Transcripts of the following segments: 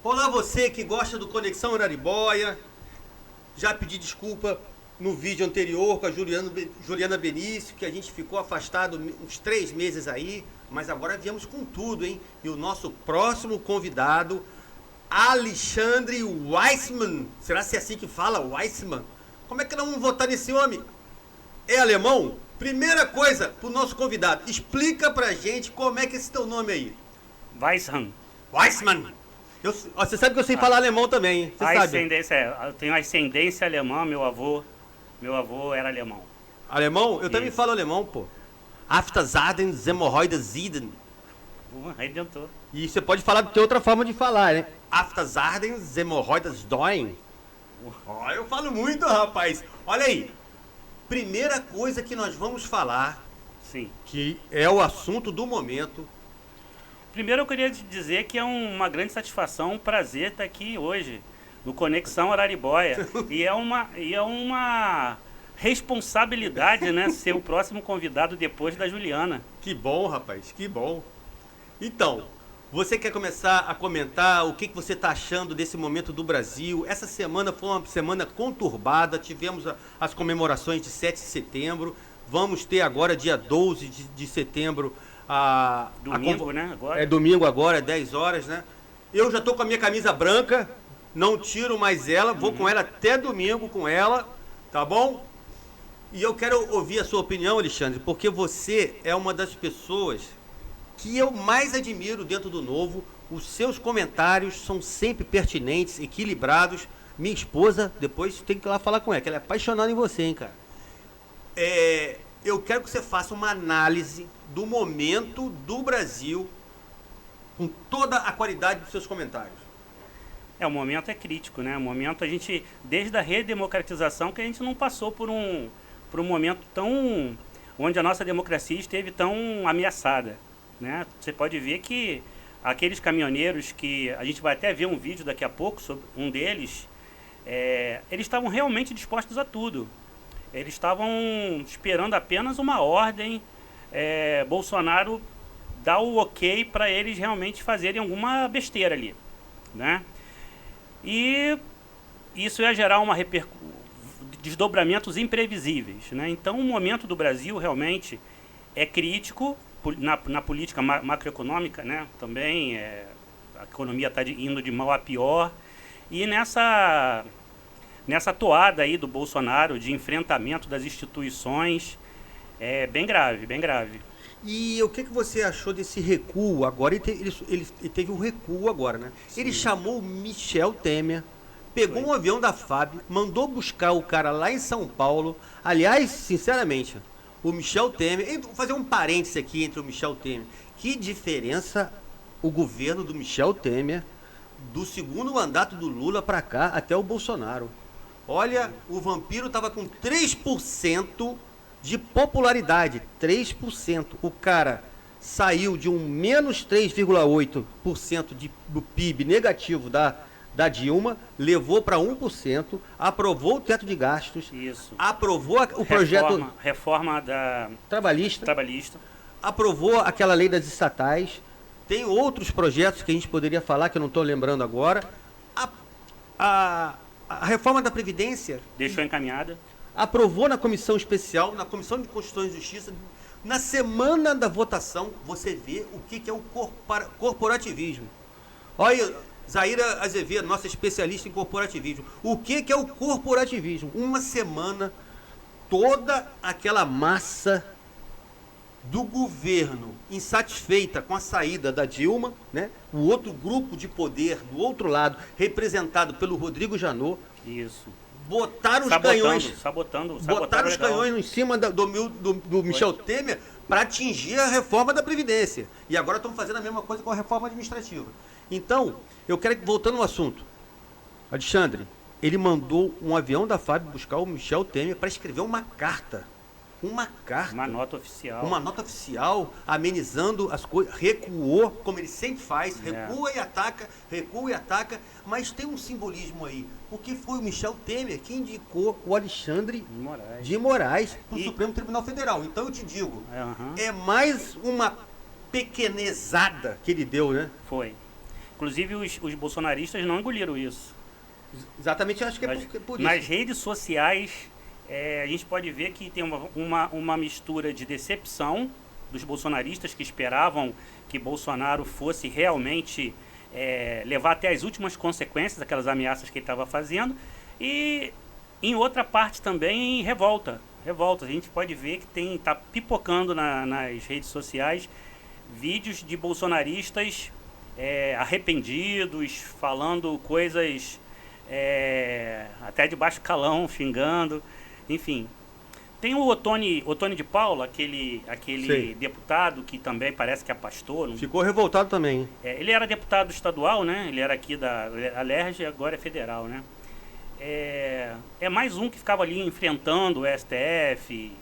Olá você que gosta do Conexão Araribóia. Já pedi desculpa no vídeo anterior com a Juliana Benício, que a gente ficou afastado uns 3 meses aí, mas agora viemos com tudo, hein? E o nosso próximo convidado, Alexandre Weissman. Será que é assim que fala, Weissman? Como é que nós vamos votar nesse homem? É alemão? Primeira coisa, pro nosso convidado, explica pra gente como é que é esse teu nome aí. Weissman. Weissman. Você sabe que eu sei falar alemão também, hein? Você sabe. Ascendência, eu tenho ascendência alemã, meu avô era alemão. Alemão? Eu também Isso. falo alemão, pô. Afterzaden, Hemorrhoides Sieden. Arrebentou. E você pode falar, tem outra forma de falar, né? Afterzaden, Hemorrhoides Doen. Ó, eu falo muito, rapaz. Olha aí. Primeira coisa que nós vamos falar, Sim. que é o assunto do momento. Primeiro eu queria te dizer que é uma grande satisfação, um prazer estar aqui hoje no Conexão Araribóia. E é uma responsabilidade, né, ser o próximo convidado depois da Juliana. Que bom, rapaz, que bom. Então, você quer começar a comentar o que você está achando desse momento do Brasil? Essa semana foi uma semana conturbada, tivemos as comemorações de 7 de setembro, vamos ter agora, dia 12 de setembro, Domingo, né? Agora. É domingo agora, é 10 horas, né? Eu já estou com a minha camisa branca, não tiro mais ela, vou com ela até domingo com ela, tá bom? E eu quero ouvir a sua opinião, Alexandre, porque você é uma das pessoas que eu mais admiro dentro do Novo. Os seus comentários são sempre pertinentes, equilibrados. Minha esposa, depois tem que ir lá falar com ela, que ela é apaixonada em você, hein, cara. Eu quero que você faça uma análise do momento do Brasil com toda a qualidade dos seus comentários. O momento é crítico, né? O momento desde a redemocratização, que a gente não passou por um momento tão, onde a nossa democracia esteve tão ameaçada, né? Você pode ver que aqueles caminhoneiros que, a gente vai até ver um vídeo daqui a pouco sobre um deles, eles estavam realmente dispostos a tudo. Eles estavam esperando apenas uma ordem, Bolsonaro dar o ok para eles realmente fazerem alguma besteira ali, né? E isso ia gerar desdobramentos imprevisíveis, né? Então o momento do Brasil realmente é crítico na política macroeconômica, né? Também a economia está indo de mal a pior, e nessa toada aí do Bolsonaro de enfrentamento das instituições, é bem grave, bem grave. E o que você achou desse recuo agora? Ele teve um recuo agora, né? Sim. Ele chamou o Michel Temer, pegou um avião da FAB, mandou buscar o cara lá em São Paulo. Aliás, sinceramente, o Michel Temer... Vou fazer um parêntese aqui entre o Michel Temer. Que diferença o governo do Michel Temer, do segundo mandato do Lula pra cá até o Bolsonaro. Olha, o vampiro tava com 3% de popularidade, 3%. O cara saiu de um menos 3,8% do PIB negativo da Dilma, levou para 1%, aprovou o teto de gastos, Isso. aprovou o projeto reforma trabalhista, aprovou aquela lei das estatais. Tem outros projetos que a gente poderia falar, que eu não estou lembrando agora. A reforma da Previdência... Deixou encaminhada. Aprovou na comissão especial, na Comissão de Constituição e Justiça. Na semana da votação, você vê o que é o corporativismo. Olha, Zaira Azevedo, nossa especialista em corporativismo. O que é o corporativismo? Uma semana, toda aquela massa do governo insatisfeita com a saída da Dilma, né? O outro grupo de poder do outro lado, representado pelo Rodrigo Janot. Isso. Botaram os canhões. Botaram os canhões em cima do Michel Temer para atingir a reforma da Previdência. E agora estão fazendo a mesma coisa com a reforma administrativa. Então, eu quero que, voltando ao assunto, Alexandre, ele mandou um avião da FAB buscar o Michel Temer para escrever uma carta. Uma nota oficial. Uma nota oficial, amenizando as coisas, recuou, como ele sempre faz, recua e ataca, mas tem um simbolismo aí, porque foi o Michel Temer que indicou o Alexandre de Moraes para o Supremo Tribunal Federal. Então eu te digo, é mais uma pequenezada que ele deu, né? Foi. Inclusive os bolsonaristas não engoliram isso. Exatamente, eu acho que é por isso. Nas redes sociais, a gente pode ver que tem uma mistura de decepção dos bolsonaristas que esperavam que Bolsonaro fosse realmente levar até as últimas consequências aquelas ameaças que ele estava fazendo, e em outra parte também revolta. A gente pode ver que está pipocando nas redes sociais vídeos de bolsonaristas arrependidos, falando coisas até de baixo calão, xingando, enfim. Tem o Ottoni de Paula, aquele deputado que também parece que é pastor. Ficou revoltado também. Ele era deputado estadual, né? Ele era aqui da Alerj, agora é federal, né? É mais um que ficava ali enfrentando o STF.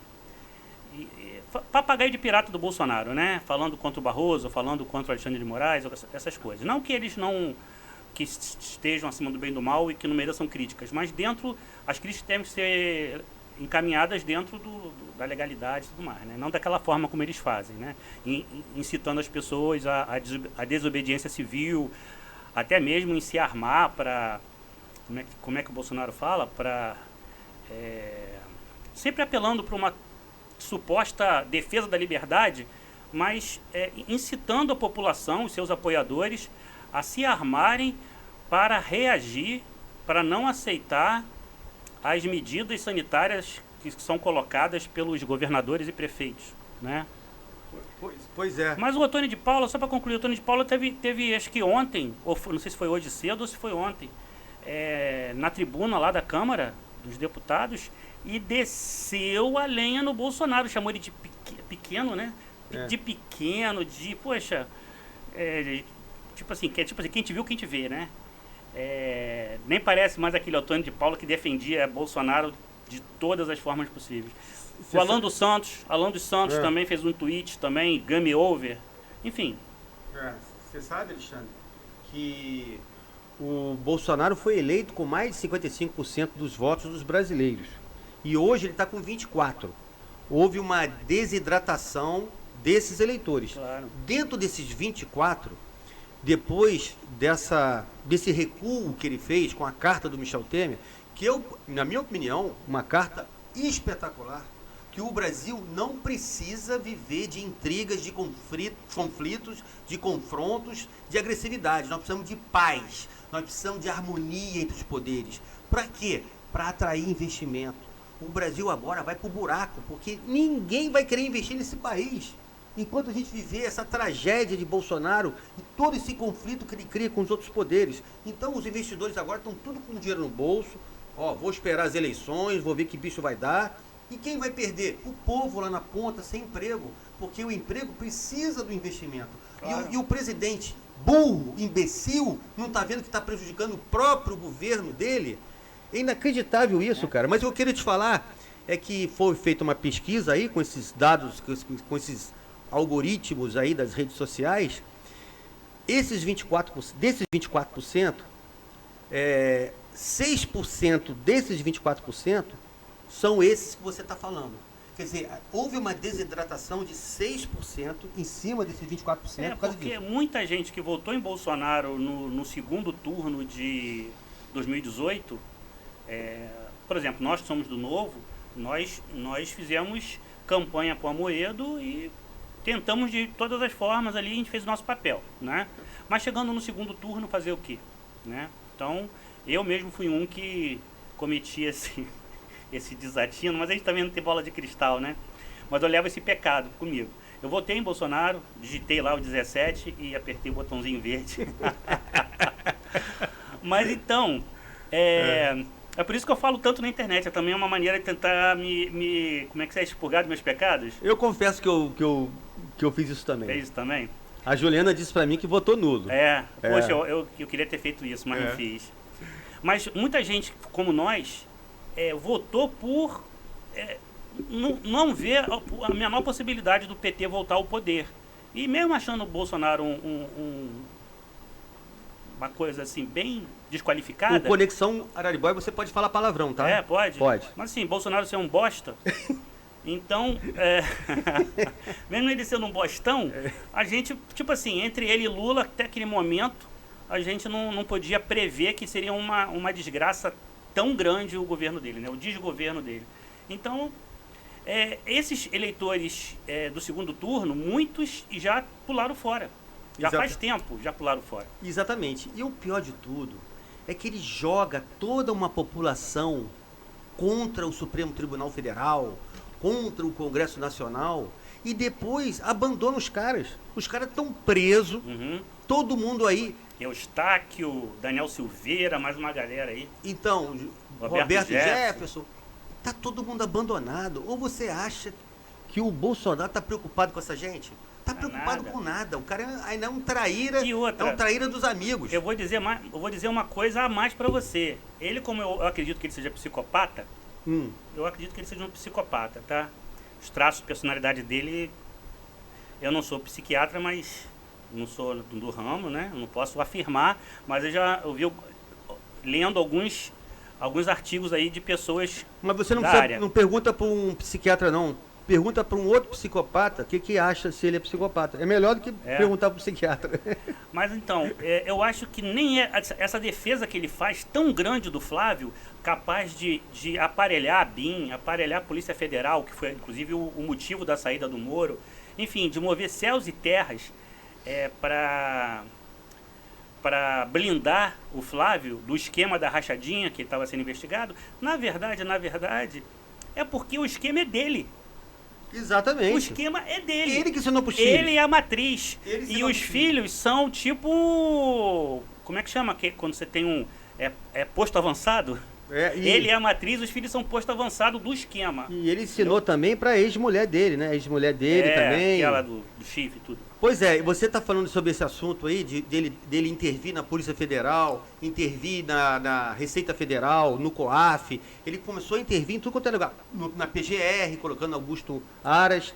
Papagaio de pirata do Bolsonaro, né? Falando contra o Barroso, falando contra o Alexandre de Moraes, essas coisas. Não que eles não que estejam acima do bem e do mal e que não mereçam críticas, mas as críticas devem ser encaminhadas dentro da legalidade e tudo mais, né? Não daquela forma como eles fazem, né? Incitando as pessoas à desobediência civil, até mesmo em se armar para... Como é que o Bolsonaro fala? Sempre apelando para uma suposta defesa da liberdade, mas incitando a população, os seus apoiadores, a se armarem para reagir, para não aceitar as medidas sanitárias que são colocadas pelos governadores e prefeitos, né? Pois é. Mas o Ottoni de Paula, só para concluir, o Ottoni de Paula teve acho que ontem, ou não sei se foi hoje cedo ou se foi ontem, na tribuna lá da Câmara dos Deputados, e desceu a lenha no Bolsonaro, chamou ele de pequeno, né? De pequeno, poxa, tipo assim, quem te viu, quem te vê, né? Nem parece mais aquele Ottoni de Paula que defendia Bolsonaro de todas as formas possíveis. O Alan dos Santos também fez um tweet também, game over, enfim. Você sabe, Alexandre, que o Bolsonaro foi eleito com mais de 55% dos votos dos brasileiros. E hoje ele está com 24%. Houve uma desidratação desses eleitores. Claro. Dentro desses 24%, depois desse recuo que ele fez com a carta do Michel Temer, que na minha opinião, uma carta espetacular, que o Brasil não precisa viver de intrigas, de conflitos, de confrontos, de agressividade. Nós precisamos de paz, nós precisamos de harmonia entre os poderes. Para quê? Para atrair investimento. O Brasil agora vai para o buraco, porque ninguém vai querer investir nesse país. Enquanto a gente viver essa tragédia de Bolsonaro e todo esse conflito que ele cria com os outros poderes. Então os investidores agora estão tudo com dinheiro no bolso. Vou esperar as eleições, vou ver que bicho vai dar. E quem vai perder? O povo lá na ponta, sem emprego. Porque o emprego precisa do investimento. Claro. E o presidente burro, imbecil, não está vendo que está prejudicando o próprio governo dele? É inacreditável isso, cara. Mas o que eu queria te falar é que foi feita uma pesquisa aí com esses dados, com esses algoritmos aí das redes sociais. Desses 24%, 6% desses 24% são esses que você está falando. Quer dizer, houve uma desidratação de 6% em cima desses 24% por causa porque disso. Muita gente que votou em Bolsonaro no segundo turno de 2018, por exemplo, nós que somos do Novo, nós fizemos campanha para o Amoedo e tentamos de todas as formas ali, a gente fez o nosso papel, né? Mas chegando no segundo turno, fazer o quê? Né? Então, eu mesmo fui um que cometi esse desatino, mas a gente também não tem bola de cristal, né? Mas eu levo esse pecado comigo. Eu votei em Bolsonaro, digitei lá o 17 e apertei o botãozinho verde. Mas então, é por isso que eu falo tanto na internet. É também uma maneira de tentar como é que você é, expurgar dos meus pecados? Eu confesso que eu fiz isso também. Fez isso também? A Juliana disse pra mim que votou nulo. Poxa, eu queria ter feito isso, mas não fiz. Mas muita gente, como nós, votou por não ver a menor possibilidade do PT voltar ao poder. E mesmo achando o Bolsonaro uma coisa assim, bem desqualificada... Com Conexão Araribóia você pode falar palavrão, tá? Pode. Pode. Mas assim, Bolsonaro ser um bosta... Então, mesmo ele sendo um bostão, a gente, tipo assim, entre ele e Lula, até aquele momento, a gente não podia prever que seria uma desgraça tão grande o governo dele, né? O desgoverno dele. Então, esses eleitores do segundo turno, muitos já pularam fora. Já faz tempo, já pularam fora. Exatamente. E o pior de tudo é que ele joga toda uma população contra o Supremo Tribunal Federal, contra o Congresso Nacional, e depois abandona os caras. Os caras estão presos, todo mundo aí. Eustáquio, Daniel Silveira, mais uma galera aí. Então, Roberto Jefferson, tá todo mundo abandonado. Ou você acha que o Bolsonaro tá preocupado com essa gente? Tá preocupado com nada. O cara ainda é um traíra, é um traíra dos amigos. Eu vou dizer uma coisa a mais para você. Ele, como eu acredito que ele seja psicopata, eu acredito que ele seja um psicopata, tá? Os traços de personalidade dele, eu não sou psiquiatra, mas não sou do ramo, né? Eu não posso afirmar, mas eu vi lendo alguns artigos aí de pessoas. Mas você não pergunta para um psiquiatra, não. Pergunta para um outro psicopata o que acha se ele é psicopata. É melhor do que perguntar para o psiquiatra. Mas então, eu acho que nem essa defesa que ele faz tão grande do Flávio, capaz de aparelhar a BIM, aparelhar a Polícia Federal, que foi inclusive o motivo da saída do Moro, enfim, de mover céus e terras para blindar o Flávio do esquema da rachadinha que estava sendo investigado. Na verdade, é porque o esquema é dele. Exatamente. O esquema é dele. Ele que ensinou pros filhos. Ele é a matriz. E os filhos são tipo... Como é que chama? Quando você tem posto avançado? Ele é a matriz, os filhos são posto avançado do esquema. E ele ensinou também pra ex-mulher dele, né? A ex-mulher dele também. Aquela do chifre e tudo. Pois é, e você tá falando sobre esse assunto aí, dele intervir na Polícia Federal, intervir na Receita Federal, no COAF. Ele começou a intervir em tudo quanto é lugar. Na PGR, colocando Augusto Aras.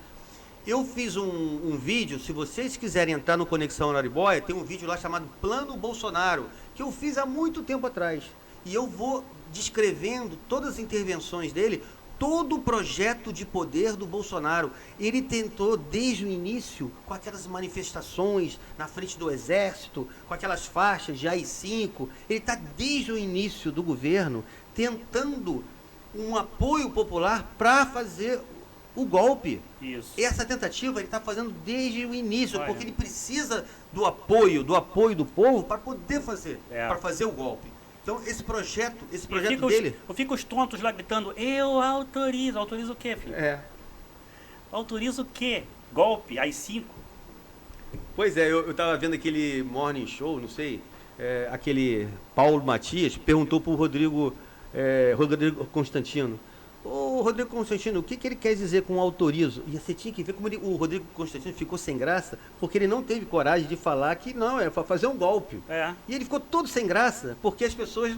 Eu fiz um vídeo, se vocês quiserem entrar no Conexão Araribóia, tem um vídeo lá chamado Plano Bolsonaro, que eu fiz há muito tempo atrás. E eu vou descrevendo todas as intervenções dele, todo o projeto de poder do Bolsonaro. Ele tentou desde o início, com aquelas manifestações na frente do Exército, com aquelas faixas de AI-5, ele está desde o início do governo tentando um apoio popular para fazer o golpe. Isso. Essa tentativa ele está fazendo desde o início, porque ele precisa do apoio do povo para poder fazer, para fazer o golpe. Então, esse projeto dele... Eu fico os tontos lá gritando, eu autorizo. Autorizo o quê, filho? Autorizo o quê? Golpe, AI-5? Pois é, eu tava vendo aquele Morning Show, não sei, aquele Paulo Matias, perguntou pro Rodrigo Constantino. Ô, Rodrigo Constantino, o que ele quer dizer com autorizo? E você tinha que ver como o Rodrigo Constantino ficou sem graça, porque ele não teve coragem de falar que não, é para fazer um golpe. E ele ficou todo sem graça, porque as pessoas,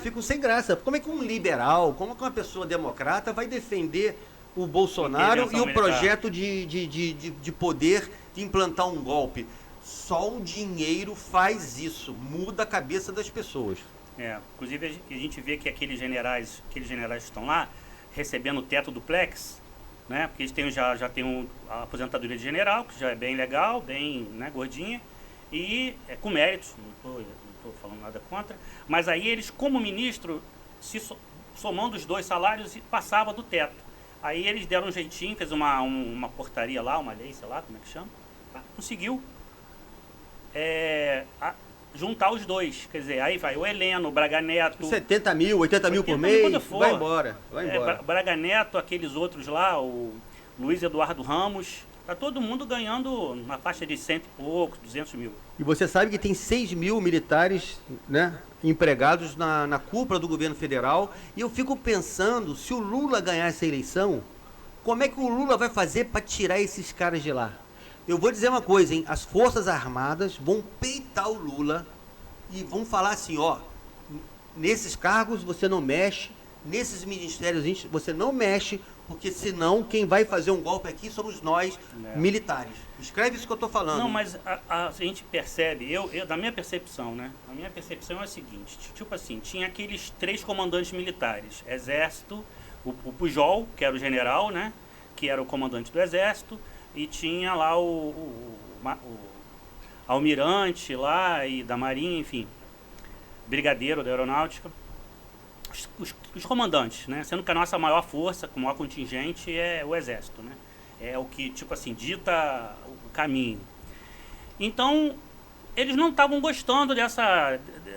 ficam sem graça. Como é que um liberal, como é que uma pessoa democrata vai defender o Bolsonaro e o projeto de poder de implantar um golpe? Só o dinheiro faz isso, muda a cabeça das pessoas. Inclusive a gente vê que aqueles generais estão lá recebendo o teto do Plex, né? Porque eles já têm a aposentadoria de general, que já é bem legal, bem, né, gordinha, e com méritos, não tô falando nada contra, mas aí eles, como ministro, somando os dois salários, passava do teto. Aí eles deram um jeitinho, fez uma portaria lá, uma lei, sei lá, como é que chama, conseguiu juntar os dois, quer dizer, aí vai o Heleno, o Braga Neto... 70 mil, 80 mil por mês, vai embora. Braga Neto, aqueles outros lá, o Luiz Eduardo Ramos, tá todo mundo ganhando na faixa de 100 e poucos, 200 mil. E você sabe que tem 6 mil militares, né, empregados na cúpula do governo federal, e eu fico pensando, se o Lula ganhar essa eleição, como é que o Lula vai fazer para tirar esses caras de lá? Eu vou dizer uma coisa, hein? As Forças Armadas vão peitar o Lula e vão falar assim, ó, nesses cargos você não mexe, nesses ministérios você não mexe, porque senão quem vai fazer um golpe aqui somos nós, militares. Escreve isso que eu estou falando. Não, mas a gente percebe, da minha percepção, né? A minha percepção é a seguinte, tipo assim, tinha aqueles 3 comandantes militares, Exército, o Pujol, que era o general, né? Que era o comandante do Exército, e tinha lá almirante lá e da Marinha, enfim, brigadeiro da Aeronáutica. Os comandantes, né? Sendo que a nossa maior força, com o maior contingente, é o Exército, né? É o que, tipo assim, dita o caminho. Então, eles não estavam gostando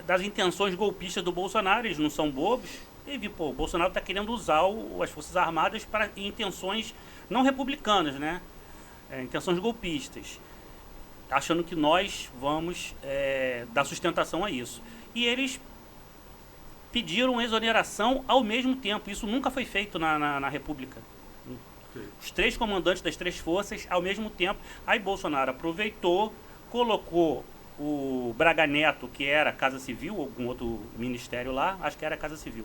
das intenções golpistas do Bolsonaro, eles não são bobos. E viu, pô, o Bolsonaro está querendo usar as Forças Armadas para intenções não republicanas, né? Intenções golpistas, achando que nós vamos dar sustentação a isso. E eles pediram exoneração ao mesmo tempo. Isso nunca foi feito na República. Os 3 comandantes das 3 forças ao mesmo tempo. Aí Bolsonaro aproveitou, colocou o Braga Neto, que era Casa Civil, ou algum outro ministério lá, acho que era Casa Civil,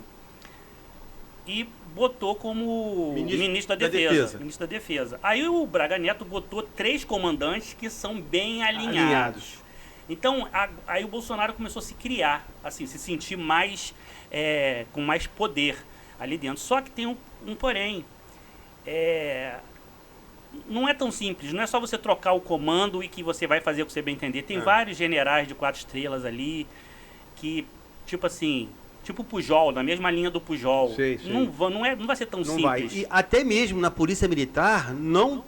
e botou como ministro da Defesa. Ministro da Defesa. Aí o Braga Neto botou 3 comandantes que são bem alinhados. Então, aí o Bolsonaro começou a se criar, assim, se sentir mais, com mais poder ali dentro. Só que tem um porém. Não é tão simples, não é só você trocar o comando e que você vai fazer o que você bem entender. Tem vários generais de 4 estrelas ali que, tipo assim, tipo o Pujol, na mesma linha do Pujol. Sei. Não vai ser tão simples. Vai. E até mesmo na Polícia Militar não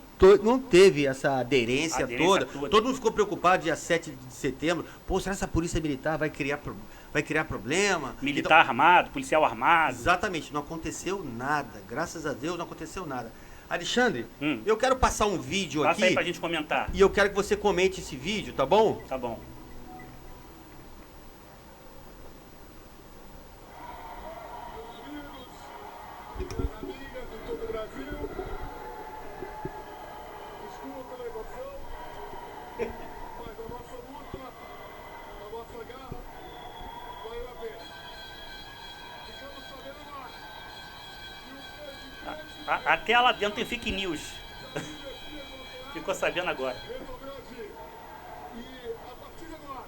teve essa aderência toda. Todo mundo ficou preocupado dia 7 de setembro. Pô, será que essa Polícia Militar vai criar problema? Militar então, armado, policial armado. Exatamente, não aconteceu nada. Graças a Deus não aconteceu nada. Alexandre, eu quero passar um vídeo aqui. Passa aí pra gente comentar. E eu quero que você comente esse vídeo, tá bom? Tá bom. Até lá dentro tem fake news. Ficou sabendo agora.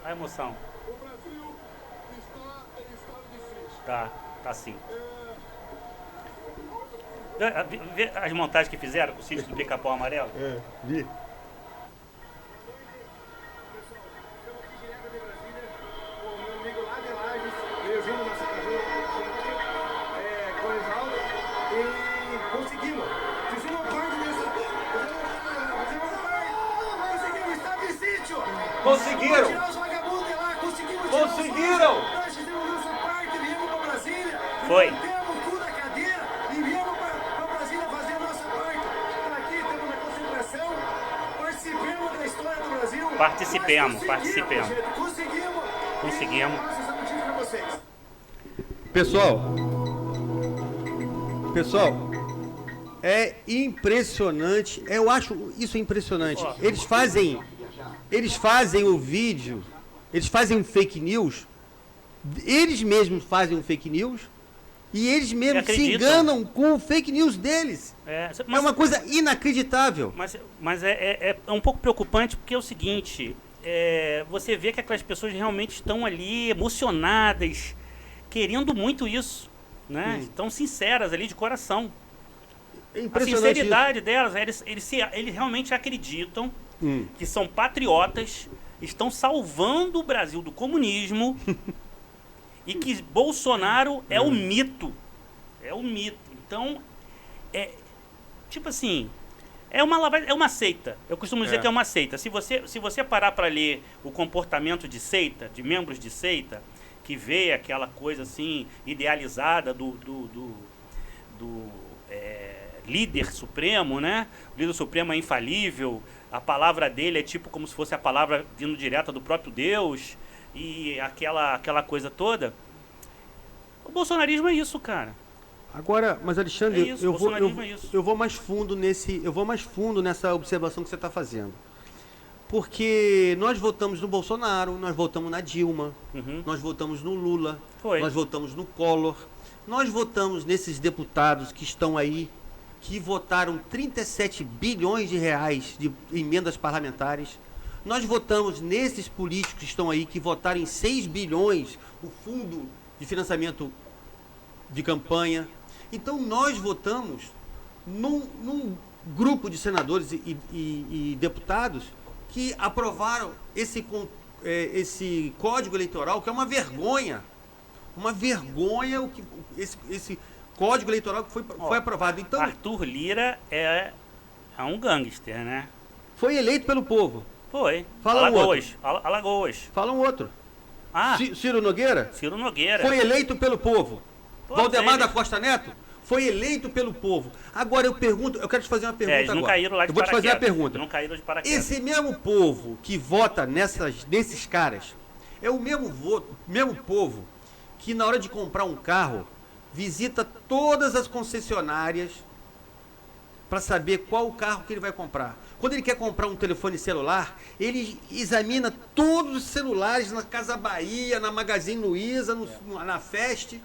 A emoção. O Brasil está em estado de crise. Tá sim. Vê as montagens que fizeram com o sítio do Pica-Pau Amarelo? Vi. Conseguiram! Conseguiram! Nós fizemos nossa parte, viemos para Brasília. Foi. Temos o cu da cadeira e viemos para Brasília fazer a nossa parte. Está aqui, estamos na concentração, participemos da história do Brasil. Participemos. Conseguimos. Essa notícia para vocês. Pessoal, é impressionante. Eu acho isso impressionante. Eles fazem o vídeo, eles fazem um fake news, eles mesmos fazem um fake news e eles mesmos se enganam com o fake news deles. É uma coisa inacreditável. Mas é um pouco preocupante porque é o seguinte, você vê que aquelas pessoas realmente estão ali emocionadas, querendo muito isso, né? Estão sinceras ali de coração. A sinceridade delas, eles realmente acreditam que são patriotas, estão salvando o Brasil do comunismo e que Bolsonaro é o mito. É o mito. Então, tipo assim, é uma seita. Eu costumo dizer que é uma seita. Se você parar para ler o comportamento de seita, de membros de seita, que vê aquela coisa assim, idealizada do líder supremo, né? O líder supremo é infalível, a palavra dele é tipo como se fosse a palavra vindo direta do próprio Deus, e aquela coisa toda. O bolsonarismo é isso, cara. Agora, mas Alexandre, eu vou mais fundo nessa observação que você está fazendo. Porque nós votamos no Bolsonaro, nós votamos na Dilma, nós votamos no Lula, nós votamos no Collor, nós votamos nesses deputados que estão aí, que votaram 37 bilhões de reais de emendas parlamentares. Nós votamos nesses políticos que estão aí, que votaram em 6 bilhões o fundo de financiamento de campanha. Então nós votamos num grupo de senadores e deputados que aprovaram esse código eleitoral, que é uma vergonha. Uma vergonha esse código eleitoral que foi aprovado. Então, Arthur Lira é um gangster, né? foi eleito pelo povo. Foi. Fala um Alagoas. Alagoas. Fala um outro. Ah, Ciro Nogueira Ciro Nogueira. foi eleito pelo povo. Todos Valdemar eles. da Costa Neto foi eleito pelo povo. Agora eu quero te fazer uma pergunta Eles não agora. caíram lá de Eu vou te fazer uma paraquedas. pergunta. Não caíram de paraquedas. Esse mesmo povo que vota nesses caras é o mesmo povo que na hora de comprar um carro visita todas as concessionárias para saber qual o carro que ele vai comprar. Quando ele quer comprar um telefone celular, ele examina todos os celulares na Casa Bahia, na Magazine Luiza, na Fest.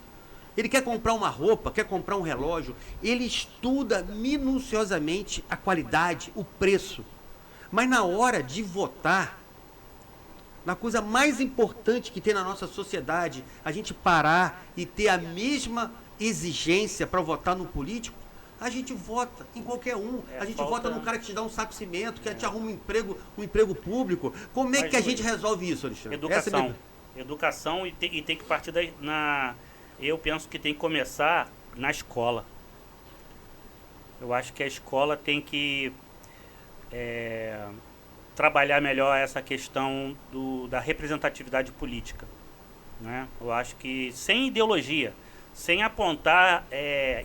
Ele quer comprar uma roupa, quer comprar um relógio, ele estuda minuciosamente a qualidade, o preço. Mas na hora de votar, na coisa mais importante que tem na nossa sociedade, a gente parar e ter a mesma exigência para votar no político, a gente vota em qualquer um. A gente vota num cara que te dá um saco de cimento, que te arruma um emprego público. Como é que a gente resolve isso, Alexandre? Educação. Educação e tem que partir eu penso que tem que começar na escola. Eu acho que a escola tem que trabalhar melhor essa questão da representatividade política, né? Eu acho que sem ideologia, sem apontar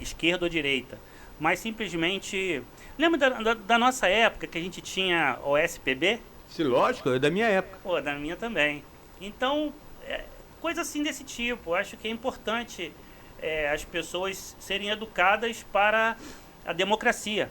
esquerda ou direita, mas simplesmente... Lembra da nossa época que a gente tinha o SPB? Sim, lógico, é da minha época. Pô, da minha também. Então, coisa assim desse tipo. Eu acho que é importante as pessoas serem educadas para a democracia.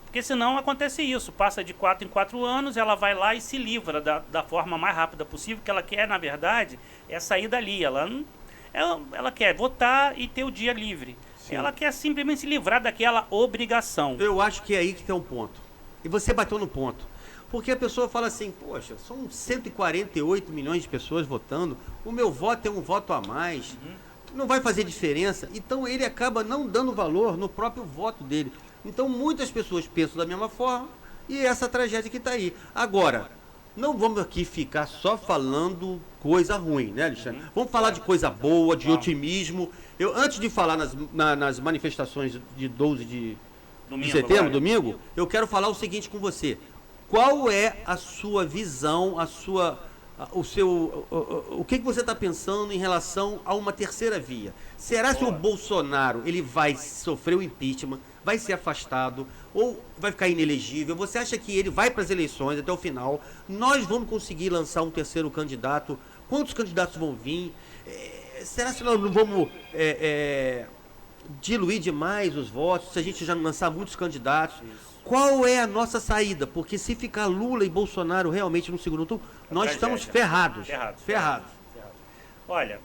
Porque senão acontece isso. Passa de 4 em 4 anos, ela vai lá e se livra da forma mais rápida possível. O que ela quer, na verdade, é sair dali. Ela quer votar e ter o dia livre. Sim. Ela quer simplesmente se livrar daquela obrigação. Eu acho que é aí que tem um ponto. E você bateu no ponto. Porque a pessoa fala assim, poxa, são 148 milhões de pessoas votando, o meu voto é um voto a mais, não vai fazer diferença. Então ele acaba não dando valor no próprio voto dele. Então muitas pessoas pensam da mesma forma e essa tragédia que está aí. Agora, não vamos aqui ficar só falando coisa ruim, né, Alexandre? Vamos falar de coisa boa, de otimismo. Antes de falar nas manifestações de 12 de setembro, domingo, eu quero falar o seguinte com você. Qual é a sua visão, o que você está pensando em relação a uma terceira via? Será que o Bolsonaro ele vai sofrer o impeachment, vai ser afastado ou vai ficar inelegível? Você acha que ele vai para as eleições até o final? Nós vamos conseguir lançar um terceiro candidato? Quantos candidatos vão vir? Será que nós não vamos diluir demais os votos se a gente já lançar muitos candidatos? Qual é a nossa saída? Porque se ficar Lula e Bolsonaro realmente no segundo turno, nós estamos ferrados. Ferrados. Olha,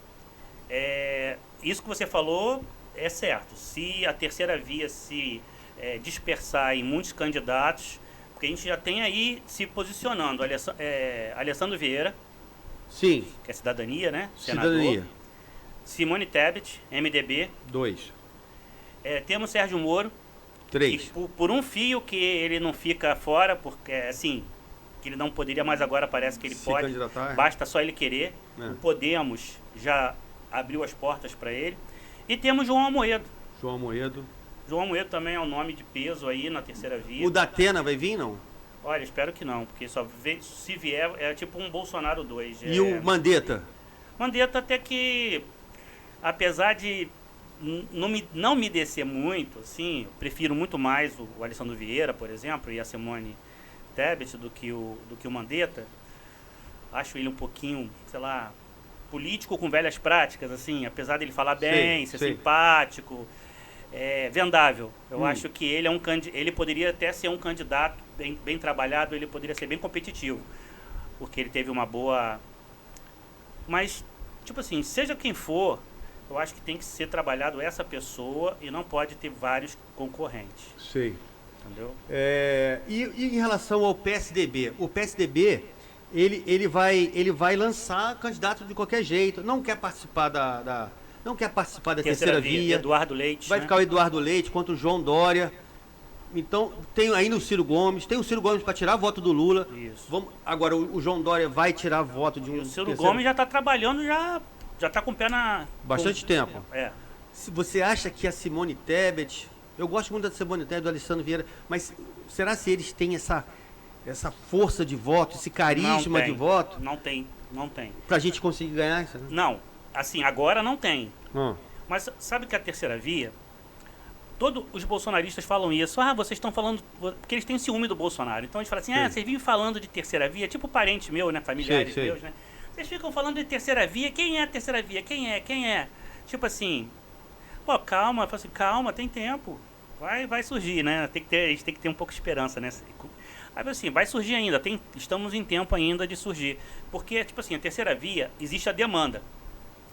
isso que você falou é certo. Se a terceira via se dispersar em muitos candidatos, porque a gente já tem aí se posicionando, Alessandro Vieira, sim, que é cidadania, né? Cidadania. Senador. Simone Tebet, MDB. 2. Temos Sérgio Moro. 3. Por um fio que ele não fica fora, porque assim, que ele não poderia, mas agora parece que ele pode. Basta só ele querer. O Podemos já abriu as portas para ele. E temos João Amoedo. João Amoedo também é um nome de peso aí na terceira via. O Datena vai vir, não? Olha, espero que não, porque se vier é tipo um Bolsonaro 2. E o Mandetta? Mandetta até que, apesar de não me descer muito, assim, eu prefiro muito mais o Alessandro Vieira, por exemplo, e a Simone Tebet do que o Mandetta. Acho ele um pouquinho, sei lá, político com velhas práticas, assim, apesar dele falar bem, ser simpático, vendável. Eu acho que ele poderia até ser um candidato bem trabalhado, ele poderia ser bem competitivo, porque ele teve uma boa... Mas, tipo assim, seja quem for, eu acho que tem que ser trabalhado essa pessoa e não pode ter vários concorrentes. Sei. Entendeu? E em relação ao PSDB? O PSDB, ele vai lançar candidato de qualquer jeito. Não quer participar da terceira via. Eduardo Leite. Vai ficar o Eduardo Leite contra o João Dória. Então, tem aí no Ciro Gomes, tem o Ciro Gomes para tirar voto do Lula. Isso. Agora, o João Dória vai tirar voto de um... E o Ciro terceiro- Gomes já está trabalhando, já está com o pé na... Bastante tempo. É. Se você acha que a Simone Tebet... Eu gosto muito da Simone Tebet, do Alessandro Vieira, mas será se eles têm essa força de voto, esse carisma de voto, Não tem. pra gente conseguir ganhar isso? Né? Não, assim, agora não tem. Ah, Mas sabe que a terceira via, todos os bolsonaristas falam isso. Ah, vocês estão falando... Porque eles têm ciúme do Bolsonaro. Então eles falam assim, Sim. vocês vivem falando de terceira via, tipo parente meu, né, familiares Sei. meus, né? Vocês ficam falando de terceira via, quem é a terceira via? Quem é? Tipo assim, pô, calma, eu falo assim, calma, tem tempo. Vai surgir, né? A gente tem que ter um pouco de esperança, né? Aí assim, vai surgir ainda, estamos em tempo ainda de surgir. Porque, tipo assim, a terceira via, existe a demanda.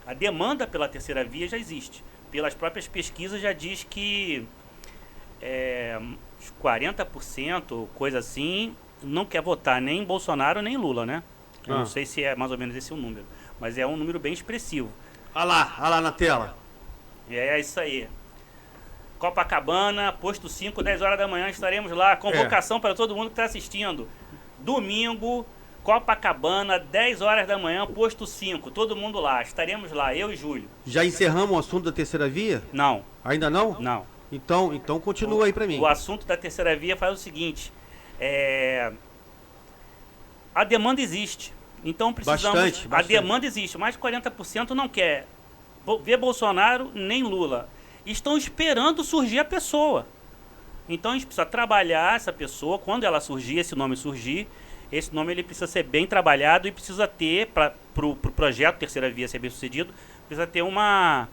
A demanda pela terceira via já existe. Pelas próprias pesquisas já diz que 40%, coisa assim, não quer votar nem Bolsonaro nem Lula, né? Eu não sei se é mais ou menos esse o número, mas é um número bem expressivo. olha lá na tela. É isso aí. Copacabana, posto 5, 10 horas da manhã, estaremos lá. Convocação para todo mundo que está assistindo. Domingo, Copacabana, 10 horas da manhã, posto 5. Todo mundo lá. Estaremos lá, eu e Júlio. Já encerramos o assunto da terceira via? Não, Ainda não? não. Então continua aí pra mim. O assunto da terceira via faz o seguinte. A demanda existe. Então precisamos... Bastante. A demanda existe, mas 40% não quer ver Bolsonaro nem Lula. Estão esperando surgir a pessoa. Então a gente precisa trabalhar essa pessoa. Quando ela surgir, esse nome surgir, esse nome ele precisa ser bem trabalhado e precisa ter, para o projeto Terceira Via ser bem sucedido, precisa ter uma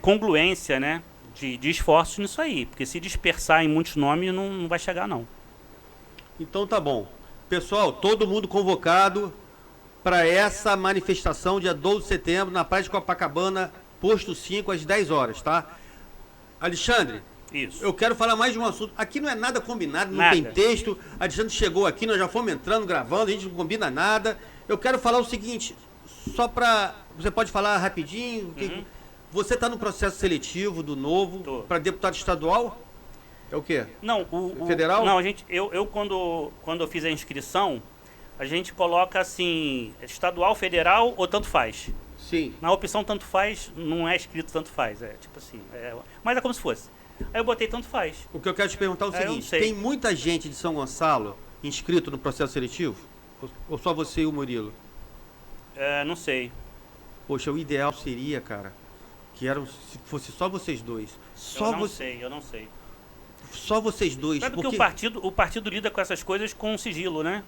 congruência, né, de esforços nisso aí. Porque se dispersar em muitos nomes, não vai chegar, não. Então tá bom. Pessoal, todo mundo convocado para essa manifestação dia 12 de setembro na Praia de Copacabana, posto 5 às 10 horas, tá? Alexandre, Isso. eu quero falar mais de um assunto. Aqui não é nada combinado, não Nada. tem texto. Alexandre chegou aqui, nós já fomos entrando, gravando, a gente não combina nada. Eu quero falar o seguinte, só para... Você pode falar rapidinho? Você está no processo seletivo do Novo para deputado estadual? É o quê? Não, Federal? Não, eu quando eu fiz a inscrição, a gente coloca assim, estadual, federal ou tanto faz. Sim. Na opção tanto faz, não é escrito tanto faz, é tipo assim, mas é como se fosse. Aí eu botei tanto faz. O que eu quero te perguntar é o Eu não seguinte, sei. tem muita gente de São Gonçalo inscrito no processo seletivo? Ou só você e o Murilo? Não sei. Poxa, o ideal seria, cara, se fosse só vocês dois. Eu não sei. Só vocês dois. Sabe porque o partido lida com essas coisas com sigilo, né?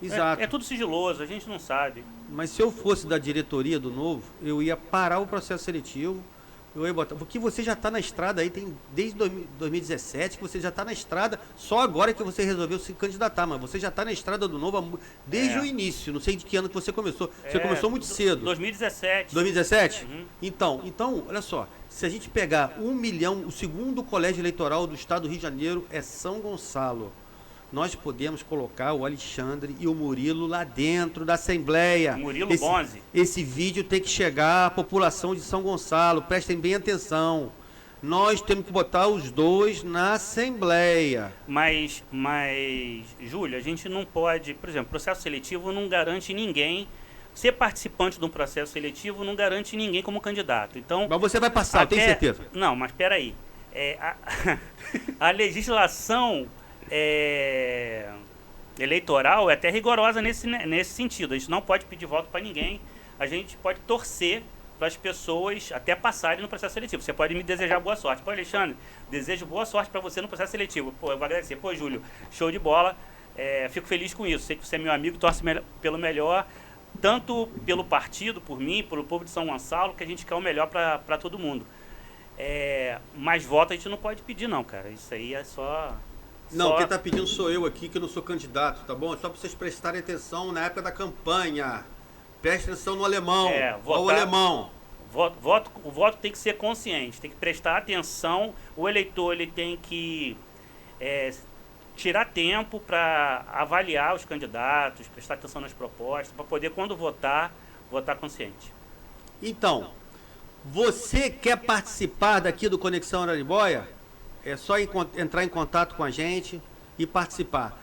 Exato. É tudo sigiloso, a gente não sabe. Mas se eu fosse da diretoria do Novo, eu ia parar o processo seletivo, eu ia botar... Porque você já está na estrada aí, tem desde 2017 que você já está na estrada, só agora que você resolveu se candidatar, mas você já está na estrada do Novo desde o início, não sei de que ano que você começou. Você começou muito cedo. 2017. 2017? Uhum. Então, olha só, se a gente pegar 1 milhão, o segundo colégio eleitoral do estado do Rio de Janeiro é São Gonçalo. Nós podemos colocar o Alexandre e o Murilo lá dentro da Assembleia. Murilo Bonzi. Esse vídeo tem que chegar à população de São Gonçalo, prestem bem atenção. Nós temos que botar os dois na Assembleia. Mas, Júlio, a gente não pode, por exemplo, processo seletivo não garante ninguém. Ser participante de um processo seletivo não garante ninguém como candidato. Então, Mas você vai passar, eu tenho certeza. Não, mas espera aí. A legislação eleitoral é até rigorosa nesse sentido. A gente não pode pedir voto para ninguém. A gente pode torcer para as pessoas até passarem no processo seletivo. Você pode me desejar boa sorte. Pô, Alexandre, desejo boa sorte para você no processo seletivo. Pô, eu vou agradecer. Pô, Júlio, show de bola. Fico feliz com isso. Sei que você é meu amigo, torce pelo melhor, tanto pelo partido, por mim, pelo povo de São Gonçalo, que a gente quer o melhor para todo mundo. Mas voto a gente não pode pedir, não, cara. Isso aí é só... Não, quem está pedindo sou eu aqui, que eu não sou candidato, tá bom? É só para vocês prestarem atenção na época da campanha. Preste atenção no alemão. O alemão. O voto tem que ser consciente, tem que prestar atenção. O eleitor ele tem que tirar tempo para avaliar os candidatos, prestar atenção nas propostas, para poder, quando votar consciente. Então, você quer participar daqui do Conexão Araribóia? É só entrar em contato com a gente e participar.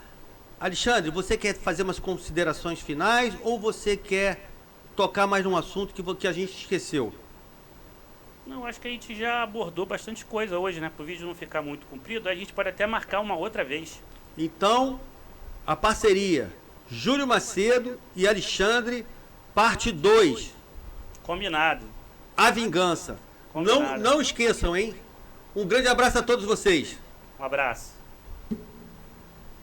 Alexandre, você quer fazer umas considerações finais ou você quer tocar mais num assunto que a gente esqueceu? Não, acho que a gente já abordou bastante coisa hoje, né? Para o vídeo não ficar muito comprido, a gente pode até marcar uma outra vez. Então, a parceria Júlio Macedo e Alexandre, parte 2. Combinado. A vingança. Combinado. Não esqueçam, hein? Um grande abraço a todos vocês. Um abraço.